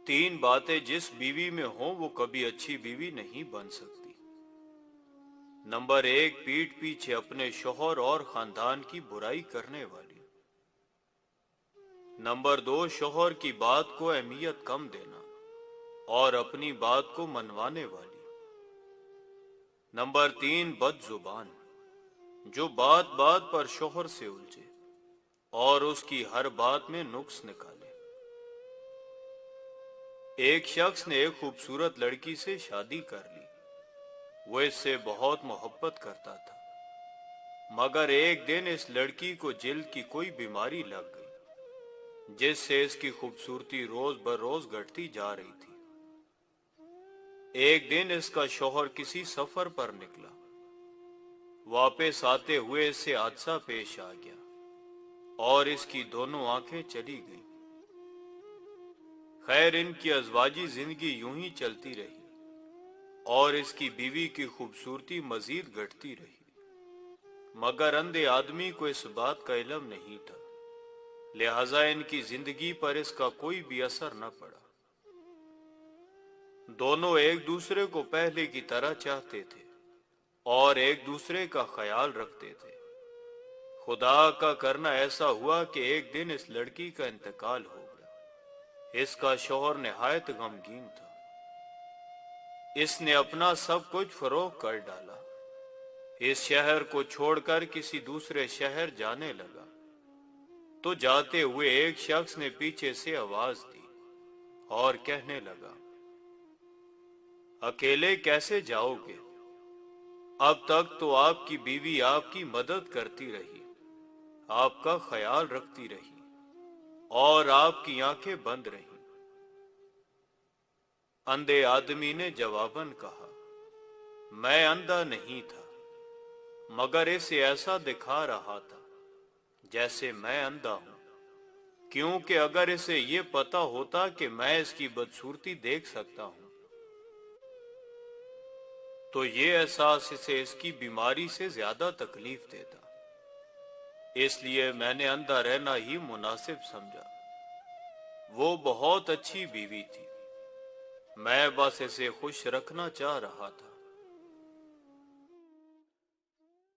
तीन बातें जिस बीवी में हो वो कभी अच्छी बीवी नहीं बन सकती। नंबर एक, पीठ पीछे अपने शौहर और खानदान की बुराई करने वाली। नंबर दो, शौहर की बात को अहमियत कम देना और अपनी बात को मनवाने वाली। नंबर तीन, बदजुबान, जो बात बात पर शौहर से उलझे और उसकी हर बात में नुक्स निकाले। एक शख्स ने एक खूबसूरत लड़की से शादी कर ली। वो इससे बहुत मोहब्बत करता था, मगर एक दिन इस लड़की को जिल्द की कोई बीमारी लग गई, जिससे इसकी खूबसूरती रोज बरोज घटती जा रही थी। एक दिन इसका शौहर किसी सफर पर निकला। वापस आते हुए इससे हादसा पेश आ गया और इसकी दोनों आंखें चली गईं। खैर, इनकी अज़वाजी जिंदगी यूं ही चलती रही और इसकी बीवी की खूबसूरती मजीद घटती रही, मगर अंधे आदमी को इस बात का इल्म नहीं था, लिहाजा इनकी जिंदगी पर इसका कोई भी असर न पड़ा। दोनों एक दूसरे को पहले की तरह चाहते थे और एक दूसरे का ख्याल रखते थे। खुदा का करना ऐसा हुआ कि एक दिन इस लड़की का इंतकाल हो गया। इसका शौहर निहायत गमगीन था। इसने अपना सब कुछ फरोख्त कर डाला, इस शहर को छोड़कर किसी दूसरे शहर जाने लगा। तो जाते हुए एक शख्स ने पीछे से आवाज दी और कहने लगा, अकेले कैसे जाओगे? अब तक तो आपकी बीवी आपकी मदद करती रही, आपका ख्याल रखती रही और आपकी आंखें बंद रहीं। अंधे आदमी ने जवाबन कहा, मैं अंधा नहीं था, मगर इसे ऐसा दिखा रहा था जैसे मैं अंधा हूं, क्योंकि अगर इसे ये पता होता कि मैं इसकी बदसूरती देख सकता हूं तो ये एहसास इसे इसकी बीमारी से ज्यादा तकलीफ देता। इसलिए मैंने अंधा रहना ही मुनासिब समझा। वो बहुत अच्छी बीवी थी, मैं बस इसे खुश रखना चाह रहा था।